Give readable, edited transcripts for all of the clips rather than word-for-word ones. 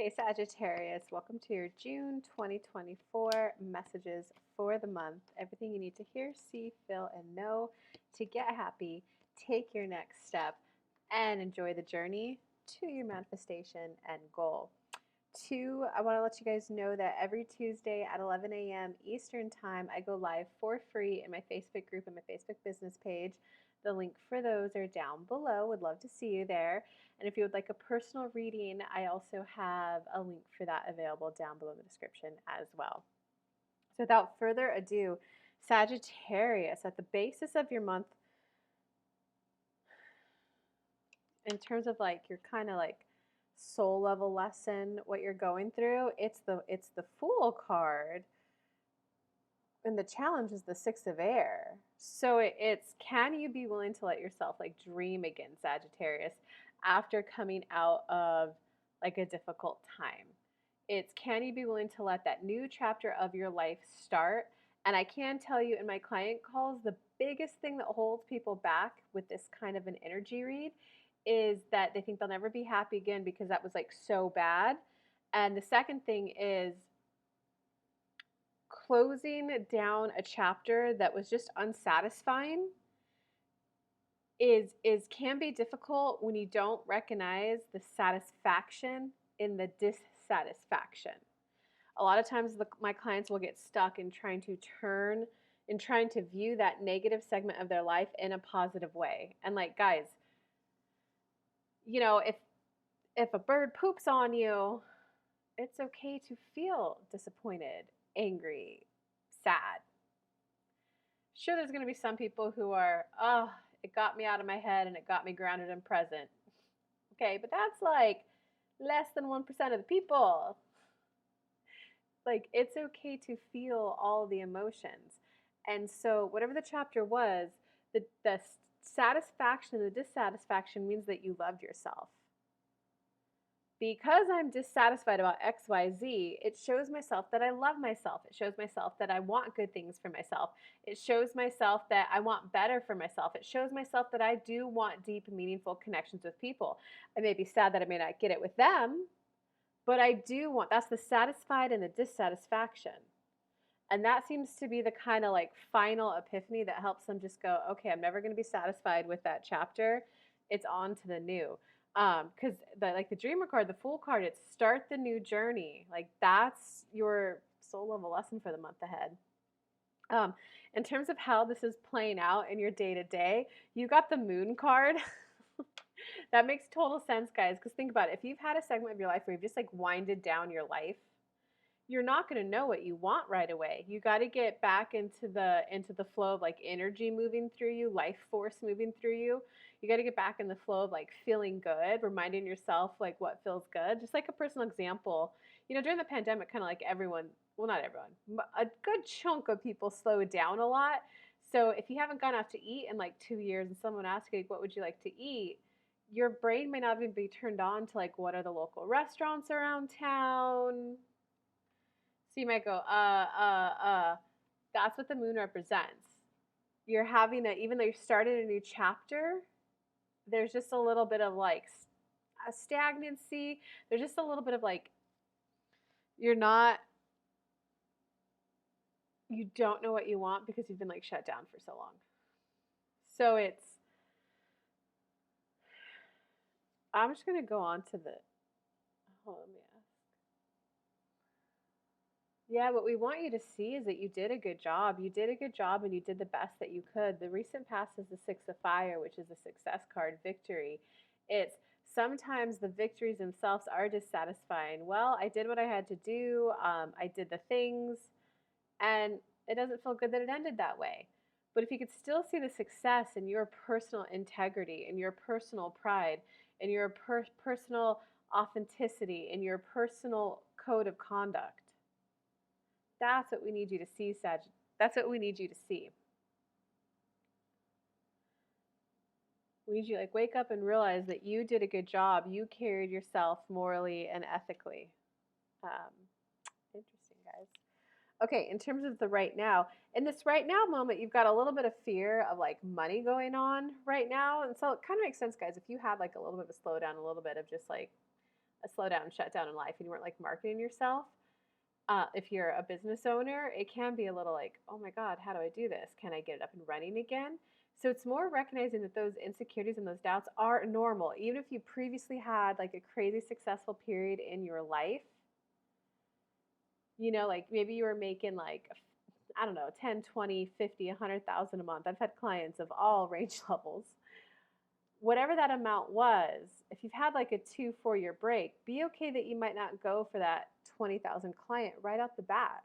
Hey Sagittarius, welcome to your June 2024 messages for the month. Everything you need to hear, see, feel, and know to get happy, take your next step, and enjoy the journey to your manifestation and goal. Two, I want to let you guys know that every Tuesday at 11 a.m. Eastern Time, I go live for free in my Facebook group and my Facebook business page. The link for those are down below. Would love to see you there. And if you would like a personal reading, I also have a link for that available down below in the description as well. So without further ado, Sagittarius, at the basis of your month, in terms of like your kind of like soul level lesson, what you're going through, it's the Fool card, and the challenge is the Six of Air. So it's can you be willing to let yourself like dream again, Sagittarius, after coming out of like a difficult time? It's can you be willing to let that new chapter of your life start? And I can tell you in my client calls, the biggest thing that holds people back with this kind of an energy read is that they think they'll never be happy again because that was like so bad. And the second thing is closing down a chapter that was just unsatisfying is can be difficult when you don't recognize the satisfaction in the dissatisfaction. A lot of times my clients will get stuck in trying to view that negative segment of their life in a positive way. And like guys, if a bird poops on you, it's okay to feel disappointed, angry, sad. Sure, there's going to be some people who are, oh, it got me out of my head and it got me grounded and present. Okay, but that's like less than 1% of the people. Like, it's okay to feel all the emotions. And so, whatever the chapter was, the satisfaction and the dissatisfaction means that you loved yourself. Because I'm dissatisfied about XYZ, it shows myself that I love myself. It shows myself that I want good things for myself. It shows myself that I want better for myself. It shows myself that I do want deep, meaningful connections with people. I may be sad that I may not get it with them, but I do want, that's the satisfied and the dissatisfaction. And that seems to be the kind of like final epiphany that helps them just go, okay, I'm never going to be satisfied with that chapter. It's on to the new. Because the dreamer card, the Fool card, it's start the new journey. Like that's your soul level lesson for the month ahead. In terms of how this is playing out in your day to day, you got the Moon card. That makes total sense, guys. Because think about it. If you've had a segment of your life where you've just like winded down your life, you're not going to know what you want right away. You got to get back into the flow of like energy moving through you, life force moving through you. You got to get back in the flow of like feeling good, reminding yourself like what feels good. Just like a personal example, during the pandemic, kind of like everyone, well, not everyone, but a good chunk of people slowed down a lot. So if you haven't gone out to eat in like 2 years and someone asks you, like, what would you like to eat? Your brain may not even be turned on to like, what are the local restaurants around town? So you might go, That's what the moon represents. You're having even though you started a new chapter, there's just a little bit of like a stagnancy. There's just a little bit of like, you don't know what you want because you've been like shut down for so long. So I'm just going to go on to hold on, yeah, what we want you to see is that you did a good job. You did a good job and you did the best that you could. The recent past is the Six of Fire, which is a success card, victory. It's sometimes the victories themselves are dissatisfying. Well, I did what I had to do. I did the things, and it doesn't feel good that it ended that way. But if you could still see the success in your personal integrity, in your personal pride, in your personal authenticity, in your personal code of conduct, that's what we need you to see, Sag. That's what we need you to see. We need you to like wake up and realize that you did a good job. You carried yourself morally and ethically. Interesting, guys. Okay, in terms of the right now, in this right now moment, you've got a little bit of fear of like money going on right now. And so it kind of makes sense, guys, if you had like a little bit of a slowdown, a little bit of just like a slowdown, shutdown in life and you weren't like marketing yourself, if you're a business owner, it can be a little like, oh my God, how do I do this? Can I get it up and running again? So it's more recognizing that those insecurities and those doubts are normal. Even if you previously had like a crazy successful period in your life, like maybe you were making like, I don't know, 10, 20, 50, 100,000 a month. I've had clients of all range levels. Whatever that amount was, if you've had like a 2, 4 year break, be okay that you might not go for that 20,000 client right off the bat.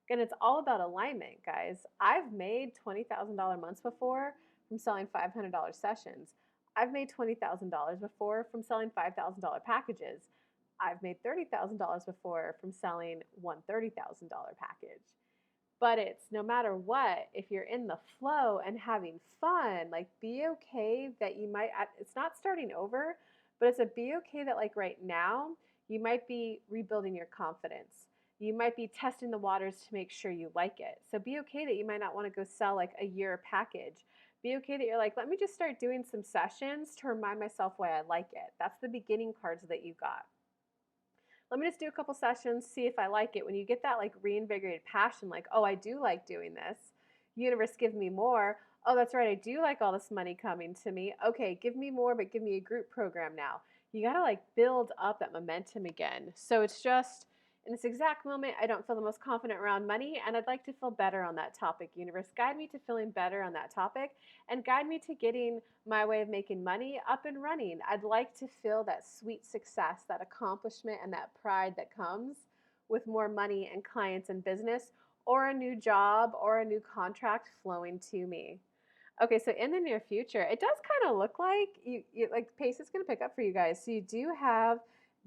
Again, it's all about alignment, guys. I've made $20,000 months before from selling $500 sessions. I've made $20,000 before from selling $5,000 packages. I've made $30,000 before from selling one $30,000 package. But it's no matter what, if you're in the flow and having fun, like be okay that you might, it's not starting over, but it's a be okay that like right now, you might be rebuilding your confidence. You might be testing the waters to make sure you like it. So be okay that you might not want to go sell like a year package. Be okay that you're like, let me just start doing some sessions to remind myself why I like it. That's the beginning cards that you got. Let me just do a couple sessions, see if I like it. When you get that like reinvigorated passion, like, oh, I do like doing this. Universe, give me more. Oh, that's right, I do like all this money coming to me. Okay, give me more, but give me a group program now. You got to like build up that momentum again. So it's just in this exact moment, I don't feel the most confident around money, and I'd like to feel better on that topic. Universe, guide me to feeling better on that topic and guide me to getting my way of making money up and running. I'd like to feel that sweet success, that accomplishment, and that pride that comes with more money and clients and business, or a new job or a new contract flowing to me. Okay, so in the near future, it does kind of look like you like pace is going to pick up for you guys. So you do have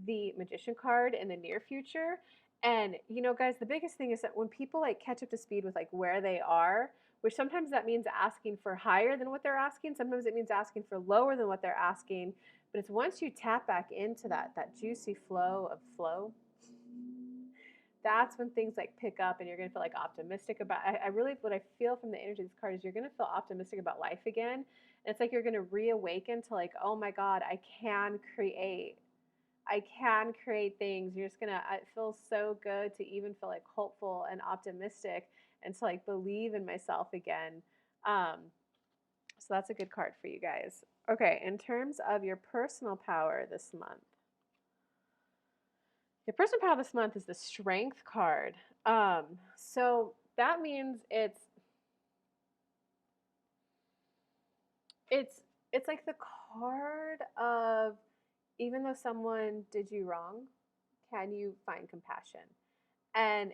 the Magician card in the near future. And guys, the biggest thing is that when people like catch up to speed with like where they are, which sometimes that means asking for higher than what they're asking, sometimes it means asking for lower than what they're asking. But it's once you tap back into that juicy flow of flow, that's when things like pick up and you're going to feel like optimistic about I really what I feel from the energy of this card is you're going to feel optimistic about life again. And it's like you're going to reawaken to like, oh my God, I can create things. You're just gonna, it feels so good to even feel like hopeful and optimistic and to like believe in myself again. So that's a good card for you guys. Okay, in terms of your personal power this month, your personal power this month is the Strength card. So that means it's like the card of even though someone did you wrong, can you find compassion? And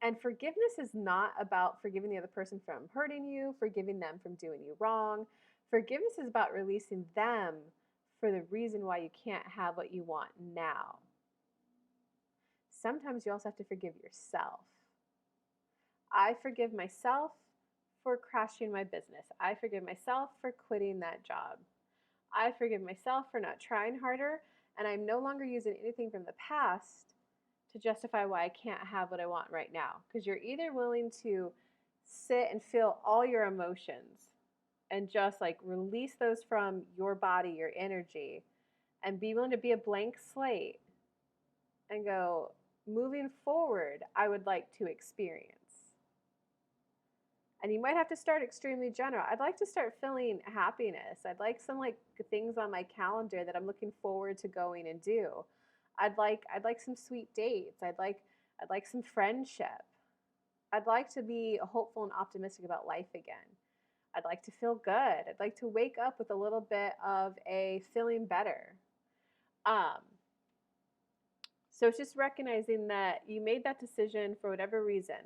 and forgiveness is not about forgiving the other person from hurting you, forgiving them from doing you wrong. Forgiveness is about releasing them for the reason why you can't have what you want now. Sometimes you also have to forgive yourself. I forgive myself for crashing my business. I forgive myself for quitting that job. I forgive myself for not trying harder, and I'm no longer using anything from the past to justify why I can't have what I want right now. Because you're either willing to sit and feel all your emotions and just like release those from your body, your energy, and be willing to be a blank slate and go, moving forward, I would like to experience. And you might have to start extremely general. I'd like to start feeling happiness. I'd like some like things on my calendar that I'm looking forward to going and do. I'd like some sweet dates. I'd like some friendship. I'd like to be hopeful and optimistic about life again. I'd like to feel good. I'd like to wake up with a little bit of a feeling better. So it's just recognizing that you made that decision for whatever reason.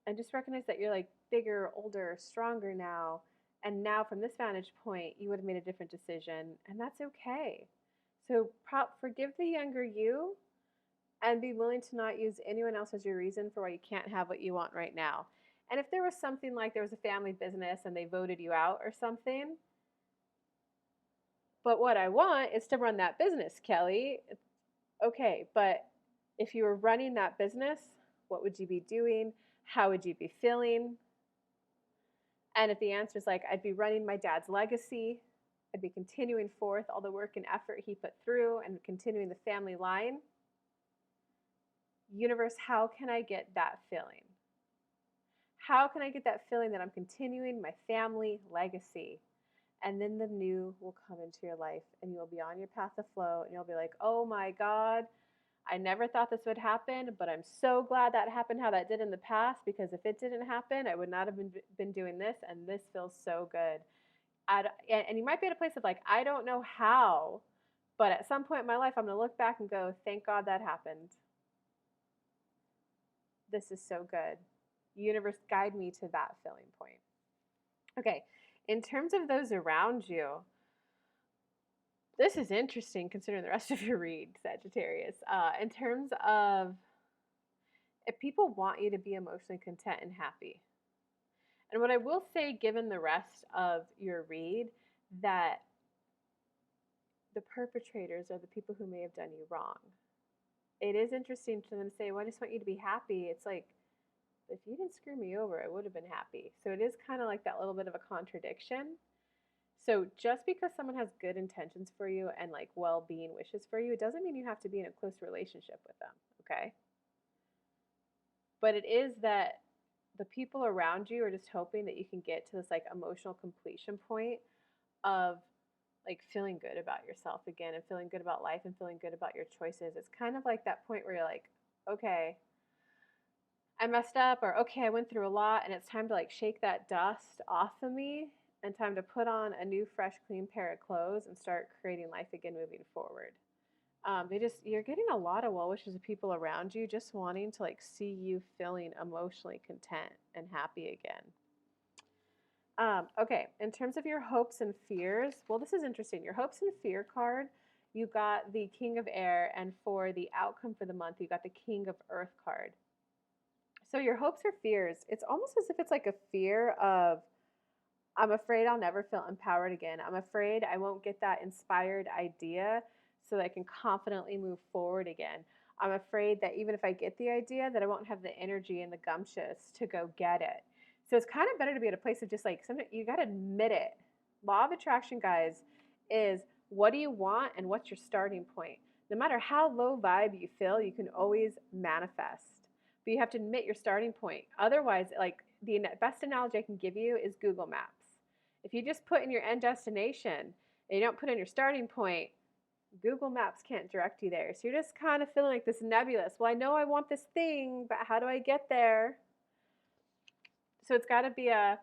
And just recognize that you're like bigger, older, stronger now. And now from this vantage point, you would have made a different decision. And that's okay. So forgive the younger you and be willing to not use anyone else as your reason for why you can't have what you want right now. And if there was something like there was a family business and they voted you out or something, but what I want is to run that business, Kelly. Okay, but if you were running that business, what would you be doing? How would you be feeling? And if the answer is like, I'd be running my dad's legacy, I'd be continuing forth all the work and effort he put through and continuing the family line. Universe, how can I get that feeling? How can I get that feeling that I'm continuing my family legacy? And then the new will come into your life and you'll be on your path of flow and you'll be like, oh my God, I never thought this would happen, but I'm so glad that happened how that did in the past, because if it didn't happen, I would not have been doing this, and this feels so good. And you might be at a place of like, I don't know how, but at some point in my life, I'm going to look back and go, thank God that happened. This is so good. Universe, guide me to that feeling point. Okay, in terms of those around you, this is interesting considering the rest of your read, Sagittarius. In terms of if people want you to be emotionally content and happy. And what I will say, given the rest of your read, that the perpetrators are the people who may have done you wrong. It is interesting to them say, well, I just want you to be happy. It's like, if you didn't screw me over, I would have been happy. So it is kind of like that little bit of a contradiction. So just because someone has good intentions for you and like well-being wishes for you, it doesn't mean you have to be in a close relationship with them, okay? But it is that the people around you are just hoping that you can get to this like emotional completion point of like feeling good about yourself again and feeling good about life and feeling good about your choices. It's kind of like that point where you're like, okay, I messed up, or okay, I went through a lot and it's time to like shake that dust off of me and time to put on a new, fresh, clean pair of clothes and start creating life again moving forward. You're getting a lot of well wishes of people around you just wanting to like see you feeling emotionally content and happy again. Okay, in terms of your hopes and fears, well, this is interesting. Your hopes and fear card, you got the King of Air, and for the outcome for the month, you got the King of Earth card. So your hopes or fears, it's almost as if it's like a fear of, I'm afraid I'll never feel empowered again. I'm afraid I won't get that inspired idea so that I can confidently move forward again. I'm afraid that even if I get the idea, that I won't have the energy and the gumptious to go get it. So it's kind of better to be at a place of just like, you got to admit it. Law of attraction, guys, is what do you want and what's your starting point? No matter how low vibe you feel, you can always manifest. But you have to admit your starting point. Otherwise, like the best analogy I can give you is Google Maps. If you just put in your end destination and you don't put in your starting point, Google Maps can't direct you there. So you're just kind of feeling like this nebulous. Well, I know I want this thing, but how do I get there? So it's got to be I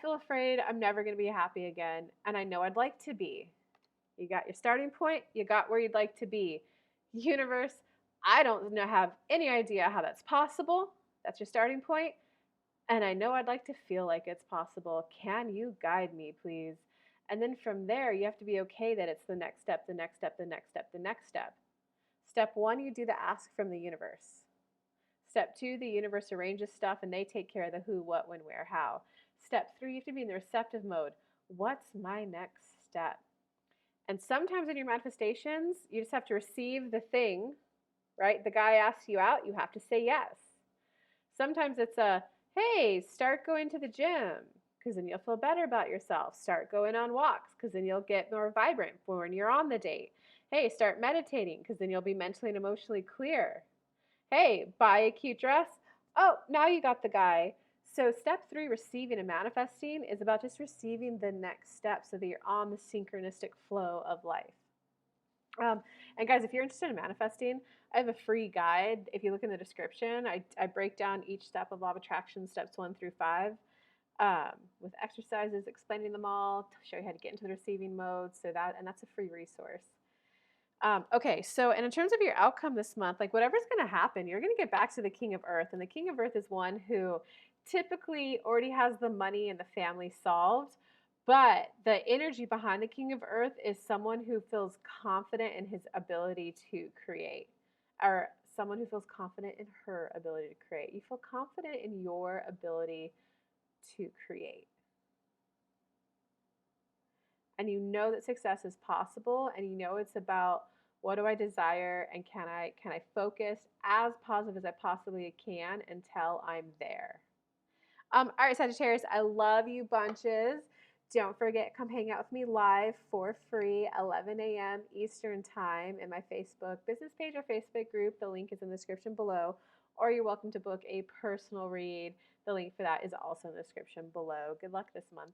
feel afraid I'm never going to be happy again, and I know I'd like to be. You got your starting point, you got where you'd like to be. Universe, I don't have any idea how that's possible. That's your starting point. And I know I'd like to feel like it's possible. Can you guide me, please? And then from there, you have to be okay that it's the next step, the next step, the next step, the next step. Step 1, you do the ask from the universe. Step 2, the universe arranges stuff and they take care of the who, what, when, where, how. Step 3, you have to be in the receptive mode. What's my next step? And sometimes in your manifestations, you just have to receive the thing, right? The guy asks you out, you have to say yes. Sometimes it's hey, start going to the gym because then you'll feel better about yourself. Start going on walks because then you'll get more vibrant for when you're on the date. Hey, start meditating because then you'll be mentally and emotionally clear. Hey, buy a cute dress. Oh, now you got the guy. So step 3, receiving and manifesting, is about just receiving the next step so that you're on the synchronistic flow of life. And guys, if you're interested in manifesting, I have a free guide. If you look in the description, I break down each step of law of attraction, steps 1 through 5, with exercises explaining them all, to show you how to get into the receiving mode. That's a free resource. Okay, so and in terms of your outcome this month, like whatever's going to happen, you're going to get back to the King of Earth. And the King of Earth is one who typically already has the money and the family solved. But the energy behind the King of Earth is someone who feels confident in his ability to create, or someone who feels confident in her ability to create. You feel confident in your ability to create. And you know that success is possible, and you know it's about what do I desire and can I focus as positive as I possibly can until I'm there. All right, Sagittarius, I love you bunches. Don't forget, come hang out with me live for free, 11 a.m. Eastern Time in my Facebook business page or Facebook group. The link is in the description below. Or you're welcome to book a personal read. The link for that is also in the description below. Good luck this month.